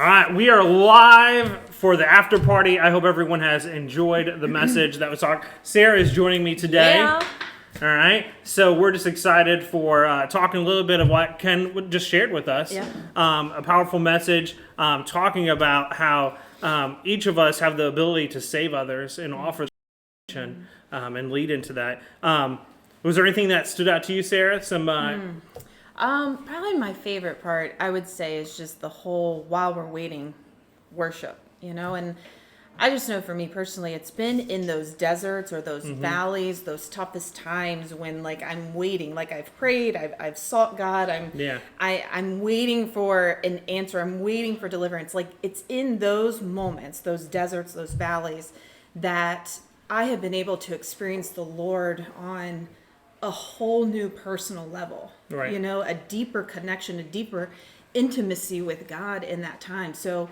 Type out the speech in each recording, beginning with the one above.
All right, we are live for the after party. I hope everyone has enjoyed the message that was talked. Sarah is joining me today. Yeah. All right, so we're just excited for talking a little bit of what Ken just shared with us. Yeah. A powerful message talking about how each of us have the ability to save others and offer and lead into that. Was there anything that stood out to you, Sarah? Probably my favorite part, I would say, is just the whole while we're waiting worship, and I just know for me personally, it's been in those deserts or those valleys, those toughest times when I'm waiting, I've prayed, I've sought God, I'm waiting for an answer, I'm waiting for deliverance. It's in those moments, those deserts, those valleys, that I have been able to experience the Lord on a whole new personal level, Right. A deeper connection, a deeper intimacy with God in that time. So,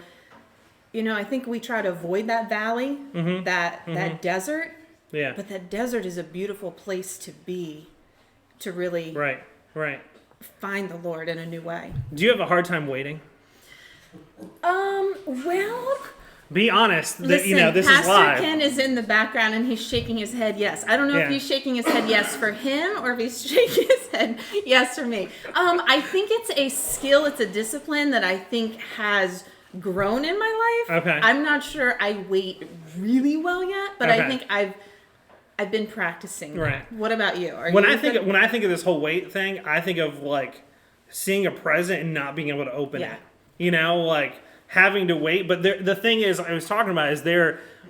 I think we try to avoid that valley, that desert. Yeah. But that desert is a beautiful place to be, to really Right. find the Lord in a new way. Do you have a hard time waiting? Well, Be honest. listen, This Pastor is live. Ken is in the background and he's shaking his head yes. I don't know if he's shaking his head yes for him or if he's shaking his head yes for me. I think it's a skill, it's a discipline that I think has grown in my life. Okay. I'm not sure I wait really well yet, but Okay. I think I've been practicing. that. Right. What about you? When I think of this whole wait thing, I think of seeing a present and not being able to open it. Having to wait. But the thing is, I was talking about is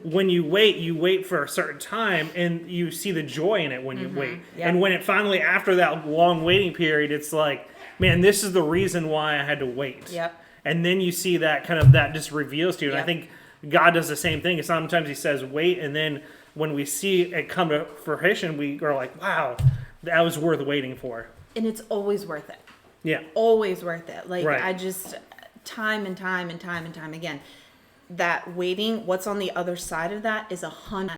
when you wait for a certain time and you see the joy in it when you wait. Yep. And when it finally, after that long waiting period, it's like, man, this is the reason why I had to wait. Yep. And then you see that just reveals to you. And I Yep. think God does the same thing. Sometimes he says wait, and then when we see it come to fruition, we are like, wow, that was worth waiting for. And it's always worth it. Yeah. Always worth it. Right. I just time and time again, that waiting, what's on the other side of that is 100%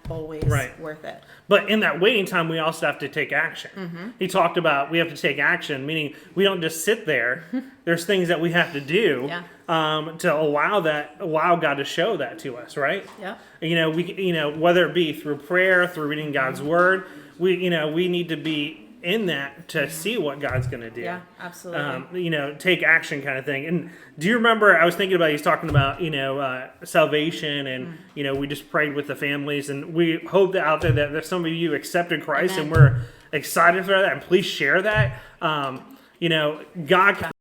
always worth it. But in that waiting time, we also have to take action. He talked about we have to take action, meaning we don't just sit there. There's things that we have to do to allow God to show that to us, right? Yeah. Whether it be through prayer, through reading God's word, we need to be in that to see what God's going to do. Yeah, absolutely. Take action kind of thing. And do you remember, I was thinking about, he's talking about, salvation and, we just prayed with the families, and we hope that out there that some of you accepted Christ. Amen. And we're excited for that, and please share that. God can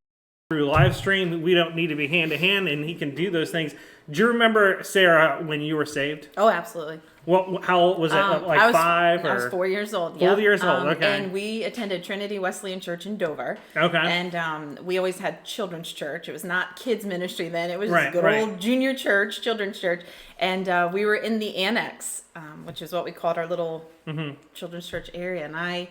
through live stream, we don't need to be hand to hand, and he can do those things. Do you remember, Sarah, when you were saved? Oh, absolutely. How old was it? I was 5 or? I was 4 years old. 4 years old. Okay. And we attended Trinity Wesleyan Church in Dover. Okay. And we always had children's church. It was not kids ministry then. It was Right, good right. old junior church, children's church. And we were in the annex, which is what we called our little children's church area. And I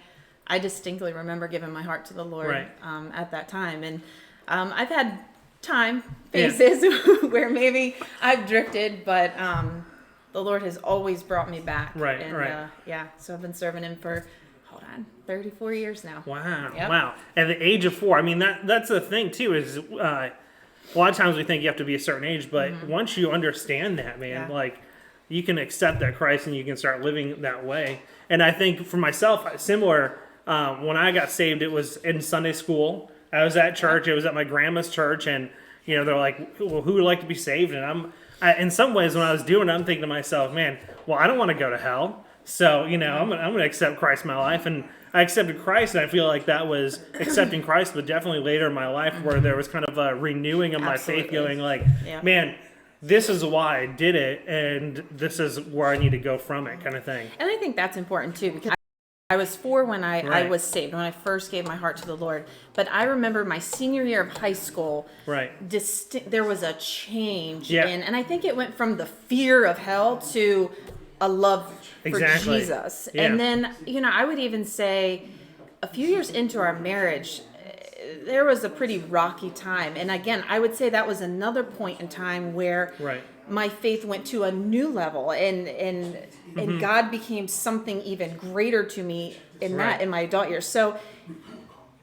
distinctly remember giving my heart to the Lord at that time. And I've had phases where maybe I've drifted, but the Lord has always brought me back. Right. So I've been serving him for 34 years now. Wow. Yep. Wow. At the age of 4, I mean, that's the thing too, is a lot of times we think you have to be a certain age, but once you understand that, man, you can accept that Christ and you can start living that way. And I think for myself, similar, when I got saved, it was in Sunday school. I was at church. It was at my grandma's church, and they're like, "Well, who would like to be saved?" And in some ways, when I was doing it, I'm thinking to myself, "Man, well, I don't want to go to hell, so I'm gonna accept Christ in my life." And I accepted Christ, and I feel like that was accepting Christ, but definitely later in my life, where there was kind of a renewing of my faith, going man, this is why I did it, and this is where I need to go from it, kind of thing. And I think that's important too, because I was 4 when I was saved, when I first gave my heart to the Lord. But I remember my senior year of high school, there was a change and I think it went from the fear of hell to a love for Jesus. Yeah. And then, I would even say a few years into our marriage, there was a pretty rocky time. And again, I would say that was another point in time where my faith went to a new level, and God became something even greater to me in my adult years. So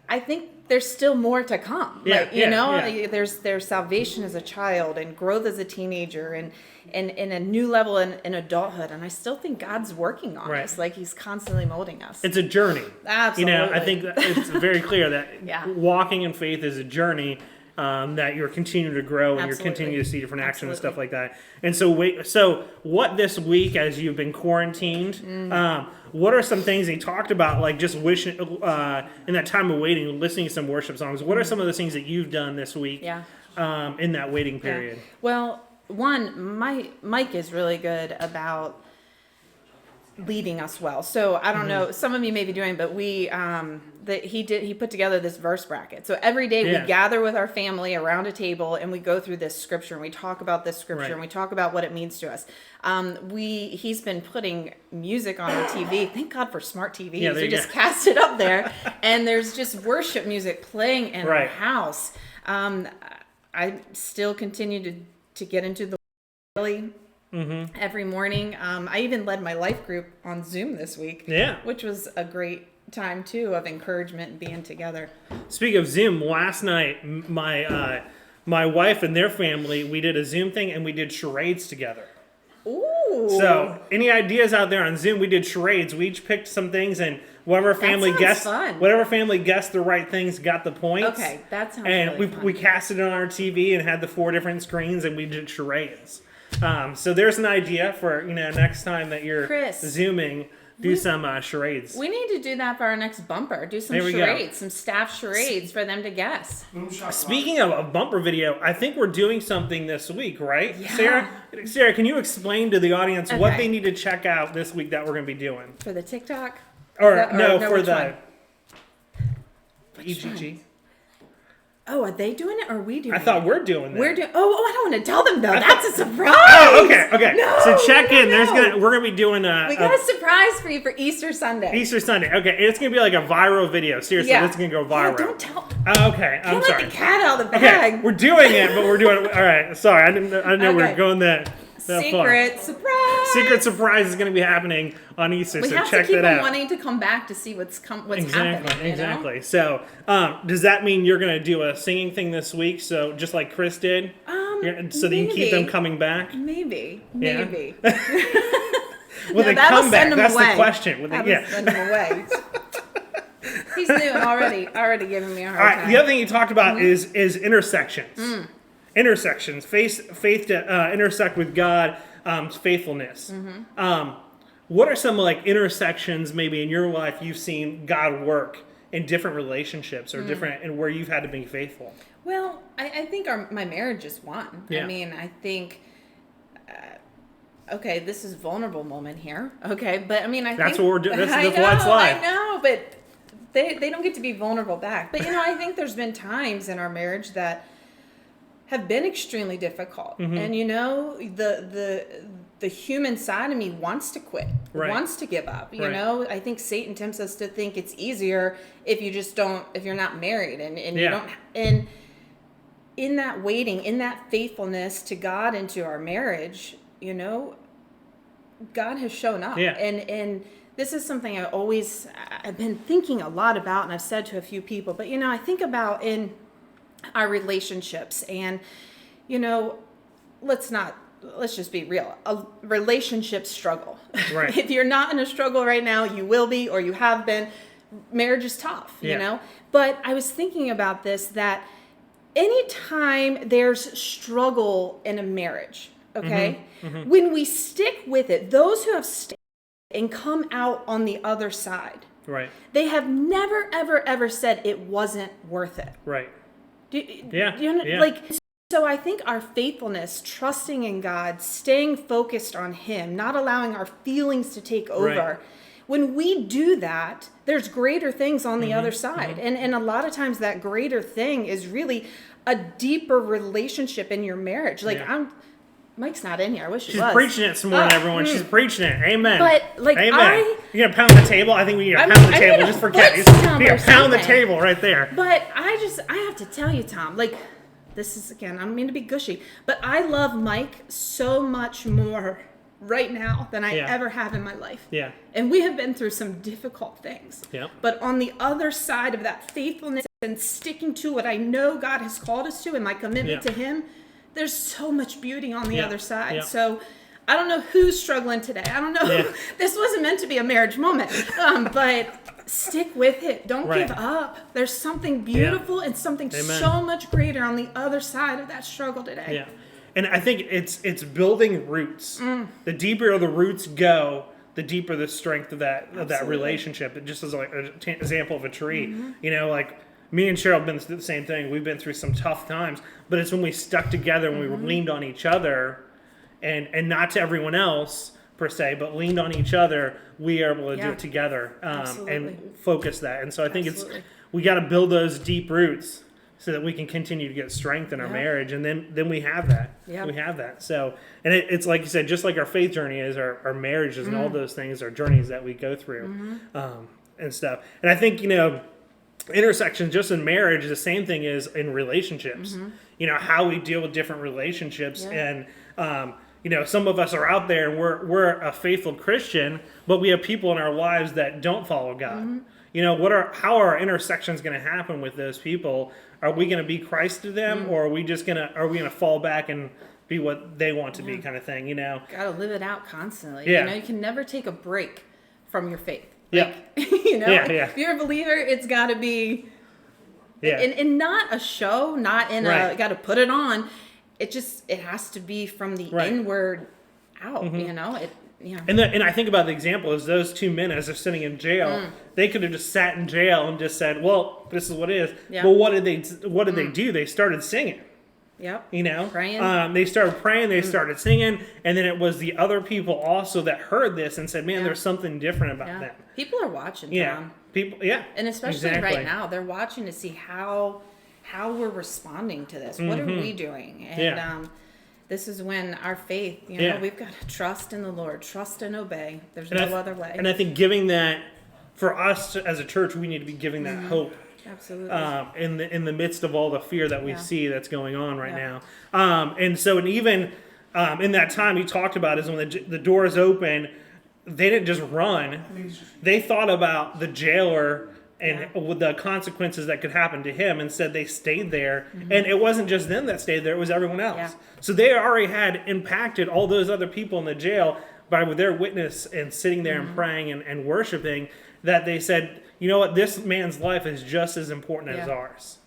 I think there's still more to come. Yeah, Like, there's salvation as a child and growth as a teenager and a new level in adulthood. And I still think God's working on us. Like he's constantly molding us. It's a journey. Absolutely. I think that it's very clear that walking in faith is a journey. That you're continuing to grow and you're continuing to see different actions and stuff like that. And so what this week, as you've been quarantined, what are some things they talked about, like just wishing in that time of waiting, listening to some worship songs? What are some of the things that you've done this week in that waiting period? Yeah. Well, Mike is really good about leading us well. So I don't know, some of you may be doing, but he put together this verse bracket. So every day we gather with our family around a table and we go through this scripture and we talk about this scripture and we talk about what it means to us. He's been putting music on our TV. Thank God for smart TVs. Yeah, we just cast it up there and there's just worship music playing in our house. I still continue to get into the every morning. I even led my life group on Zoom this week, which was a great time too of encouragement and being together. Speaking of Zoom, last night my wife and their family, we did a Zoom thing and we did charades together. Ooh! So any ideas out there on Zoom? We did charades. We each picked some things and whatever family guessed the right things got the points. Okay, that sounds and really fun. we casted it on our TV and had the 4 different screens and we did charades. So there's an idea for next time that you're Zooming, do some charades. We need to do that for our next bumper. Do some charades, some staff charades for them to guess. Speaking of a bumper video, I think we're doing something this week, right? Yeah. Sarah, can you explain to the audience what they need to check out this week that we're going to be doing? For the TikTok? For the EGG. Oh, are they doing it or are we doing it? I thought we're doing that. I don't want to tell them though. That's a surprise. Oh, okay. No, so check in. We're gonna be doing we got a surprise for you for Easter Sunday. Easter Sunday. Okay, it's gonna be like a viral video. Seriously, it's gonna go viral. Yeah, don't tell. Okay, I'm sorry. Let the cat out of the bag. Okay, we're doing it, but we're doing it. All right. Sorry, I didn't know we were going that. Secret surprise. Secret surprise is going to be happening on Easter, so check that out. We have to keep them wanting to come back to see what's happening. Exactly. So, does that mean you're going to do a singing thing this week? So just like Chris did, so that you can keep them coming back. Maybe. Will they come back? That's the question. Send them away. He's new already giving me a hard time. The other thing you talked about is intersections. Intersections, faith to intersect with God, faithfulness. What are some intersections maybe in your life you've seen God work in different relationships or different and where you've had to be faithful? Well, I think my marriage is one. Yeah. I mean, I think. Okay, this is vulnerable moment here. Okay, but I mean, that's what we're doing. That's why it's live. I know, but they don't get to be vulnerable back. But I think there's been times in our marriage that have been extremely difficult. And the human side of me wants to quit, wants to give up. You know, I think Satan tempts us to think it's easier if you're not married and you don't. And in that waiting, in that faithfulness to God and to our marriage, God has shown up. Yeah. And this is something I've been thinking a lot about, and I've said to a few people, but I think about in our relationships and let's just be real. A relationship struggle. Right. If you're not in a struggle right now, you will be or you have been. Marriage is tough, But I was thinking about this, that anytime there's struggle in a marriage, okay, when we stick with it, those who have stayed and come out on the other side, right, they have never, ever, ever said it wasn't worth it. Right. So I think our faithfulness, trusting in God, staying focused on Him, not allowing our feelings to take over. When we do that, there's greater things on the other side. And a lot of times that greater thing is really a deeper relationship in your marriage. Mike's not in here. I wish he was. She's preaching it some more, everyone. She's preaching it. Amen. But Amen. You're gonna pound the table? I think we need to pound the table just for Kat. You gotta pound the table right there. But I have to tell you, Tom, this is, again, I don't mean to be gushy, but I love Mike so much more right now than I ever have in my life. Yeah. And we have been through some difficult things. Yeah. But on the other side of that faithfulness and sticking to what I know God has called us to and my commitment to Him, there's so much beauty on the other side. Yeah. So I don't know who's struggling today. I don't know. Yeah. This wasn't meant to be a marriage moment, but stick with it. Don't give up. There's something beautiful and something so much greater on the other side of that struggle today. Yeah. And I think it's building roots. The deeper the roots go, the deeper the strength of that relationship. It just is like an example of a tree. You know, like me and Cheryl have been through the same thing. We've been through some tough times, but it's when we stuck together and we leaned on each other, and not to everyone else per se, but leaned on each other, we are able to do it together and focus that. And so I think we got to build those deep roots so that we can continue to get strength in our marriage, and then we have that. We have that. So, and it's like you said, just like our faith journey is, our marriages and all those things are journeys that we go through and stuff. And I think, you know, intersections just in marriage, the same thing is in relationships. You know, how we deal with different relationships. And, you know, some of us are out there and we're a faithful Christian, but we have people in our lives that don't follow God. You know, how are our intersections going to happen with those people? Are we going to be Christ to them, or are we going to fall back and be what they want to be, kind of thing? You know, gotta live it out constantly. Yeah. You know, you can never take a break from your faith. Yeah. You know, if you're a believer, it's got to be, and not a show, not in a got to put it on. It has to be from the inward out. You know, And I think about the example is those two men as they're sitting in jail. They could have just sat in jail and just said, "Well, this is what it is." Yeah. But what did they do? They started singing. Yep. You know, praying. They started praying. They started singing, and then it was the other people also that heard this and said, "Man, there's something different about them." People are watching. Tom. People. And especially right now, they're watching to see how we're responding to this. What are we doing? And this is when our faith, you know, we've got to trust in the Lord, trust and obey. There's no other way. And I think giving that, for us as a church, we need to be giving that hope. Absolutely. In the midst of all the fear that we see that's going on right now. And so, and even in that time he talked about is when the doors open, they didn't just run. They thought about the jailer and with the consequences that could happen to him. Instead, they stayed there. And it wasn't just them that stayed there, it was everyone else. Yeah. So they already had impacted all those other people in the jail by their witness and sitting there and praying and worshiping, that they said, you know what, this man's life is just as important as ours.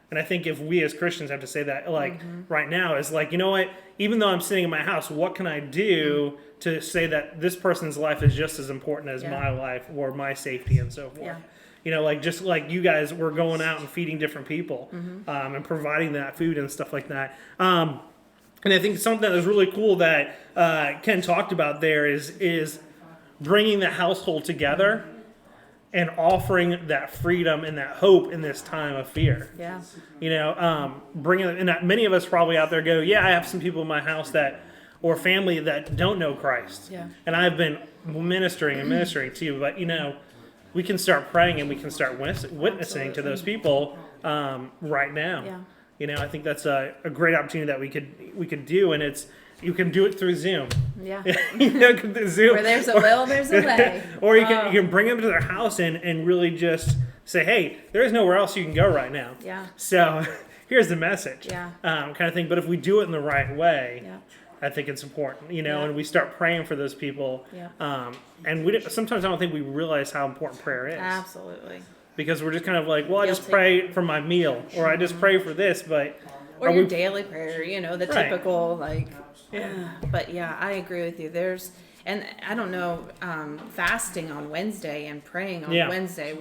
And I think if we as Christians have to say that, like right now, is like, you know what, even though I'm sitting in my house, what can I do to say that this person's life is just as important as my life or my safety and so forth? You know, like just like you guys were going out and feeding different people and providing that food and stuff like that. And I think something that was really cool that Ken talked about there is bringing the household together and offering that freedom and that hope in this time of fear. Yeah. You know, bringing, and many of us probably out there go, I have some people in my house or family that don't know Christ. Yeah. And I've been ministering to you, but you know, we can start praying and we can start witnessing to those people right now. Yeah. You know, I think that's a great opportunity that we could do, and you can do it through Zoom. Yeah. You know, Zoom. Where there's a will, there's a way. Or you can bring them to their house and really just say, hey, there's nowhere else you can go right now. Yeah. So here's the message. Yeah. Kind of thing. But if we do it in the right way, I think it's important, you know, and we start praying for those people. Yeah. And sometimes I don't think we realize how important prayer is. Absolutely. Because we're just kind of like, well, I just pray for my meal, or I just pray for this, but... Or your daily prayer, you know, the typical, like... But yeah, I agree with you. And I don't know, fasting on Wednesday and praying on Wednesday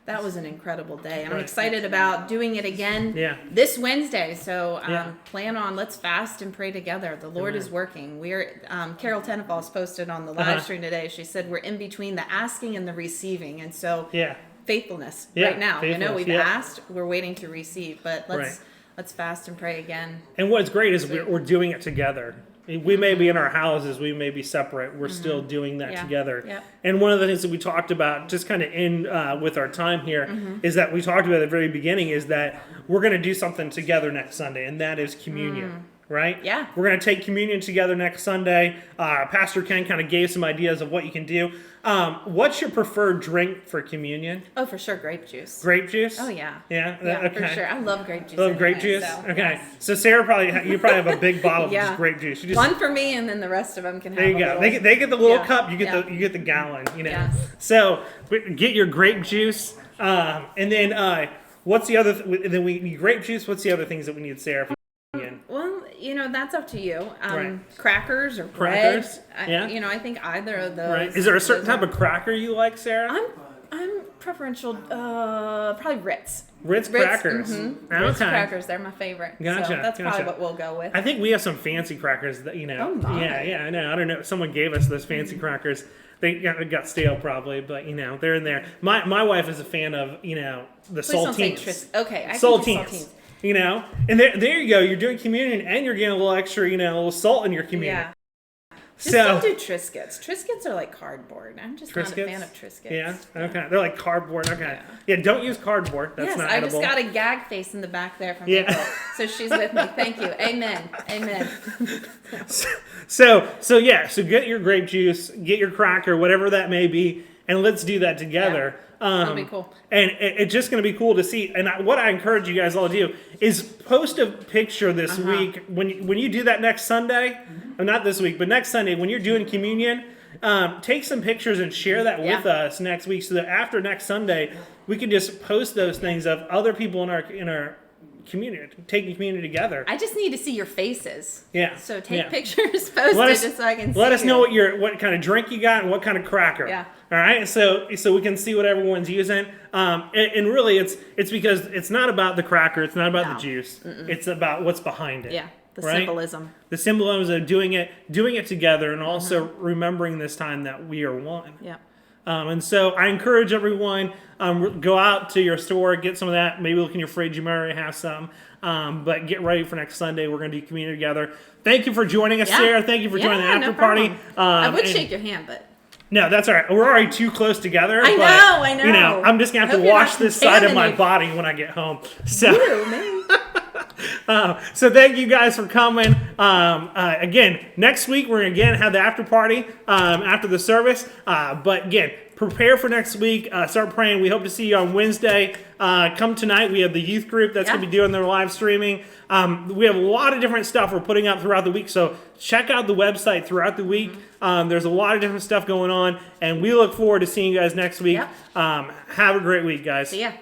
that was an incredible day. I'm excited about doing it again this Wednesday. So plan on, let's fast and pray together. The Lord is working. We're Carol Tenenfall's posted on the live stream today. She said we're in between the asking and the receiving. And so faithfulness right now. You know, we've asked, we're waiting to receive, but let's fast and pray again. And what's great is we're doing it together. We may be in our houses, we may be separate. We're still doing that together. Yep. And one of the things that we talked about, just kind of in with our time here, is that we talked about at the very beginning is that we're going to do something together next Sunday, and that is communion. right? Yeah. We're going to take communion together next Sunday. Pastor Ken kind of gave some ideas of what you can do. What's your preferred drink for communion? Oh, for sure, grape juice. Grape juice? Oh, yeah. Yeah? Yeah, Okay. for sure. I love grape juice. Love grape anyway, juice? so, Okay. yes. So Sarah you probably have a big bottle of Yeah. just grape juice. You just, One for me, and then the rest of them can have there you a go. little. They get the little Yeah. cup. You get Yeah. you get the gallon. You know. Yes. So get your grape juice, and then what's the other? Then we need grape juice. What's the other things that we need, Sarah? For communion? Well, that's up to you. Right. Crackers or Crackers, bread. yeah. I think either of those. Right. Is there a certain those type of cracker you like, Sarah? I'm preferential. Probably Ritz. Ritz crackers. Mm-hmm. Okay. Ritz crackers. They're my favorite. Gotcha, So that's probably gotcha. what we'll go with. I think we have some fancy crackers that Oh, my. Yeah, I know. I don't know. Someone gave us those fancy crackers. They got stale probably, but they're in there. My wife is a fan of the Please don't say saltines. Okay, I can do Saltines. And there you go. You're doing communion and you're getting a little extra, a little salt in your communion. Yeah. Just So don't do Triscuits. Triscuits are like cardboard. I'm just not a Triscuits? fan of Triscuits. Yeah. Okay. They're like cardboard. Okay. Yeah. Don't use cardboard. That's Yes, not I edible. just got a gag face in the back there from Yeah. April. So she's with me. Thank you. Amen. Amen. So get your grape juice, get your cracker, whatever that may be, and let's do that together. That'll be cool. And it's just going to be cool to see. And what I encourage you guys all to do is post a picture this week when you do that next Sunday, or not this week, but next Sunday when you're doing communion. Take some pictures and share that with us next week, so that after next Sunday we can just post those things of other people in our community taking community together. I just need to see your faces. Yeah. So take Yeah. pictures, post Let it us, just so I can see let us you. know what kind of drink you got and what kind of cracker. Yeah. All right. So we can see what everyone's using. And really, it's because it's not about the cracker. It's not about the juice. It's about what's behind it. Yeah. The right? symbolism. The symbolism of doing it together, and also remembering this time that we are one. Yeah. And so I encourage everyone, go out to your store, get some of that. Maybe look in your fridge. You might already have some. But get ready for next Sunday. We're going to do community together. Thank you for joining us, Sarah. Thank you for joining the after party. I would shake your hand, but... No, that's all right. We're already too close together. I but, know. I'm just going to have to Hope you're wash not this side of my contaminated. body when I get home. So... Ew, man. So thank you guys for coming. Again, next week we're going to again have the after party after the service. But again, prepare for next week. Start praying. We hope to see you on Wednesday. Come tonight. We have the youth group that's going to be doing their live streaming. We have a lot of different stuff we're putting up throughout the week. So check out the website throughout the week. There's a lot of different stuff going on. And we look forward to seeing you guys next week. Yep. Have a great week, guys. See ya.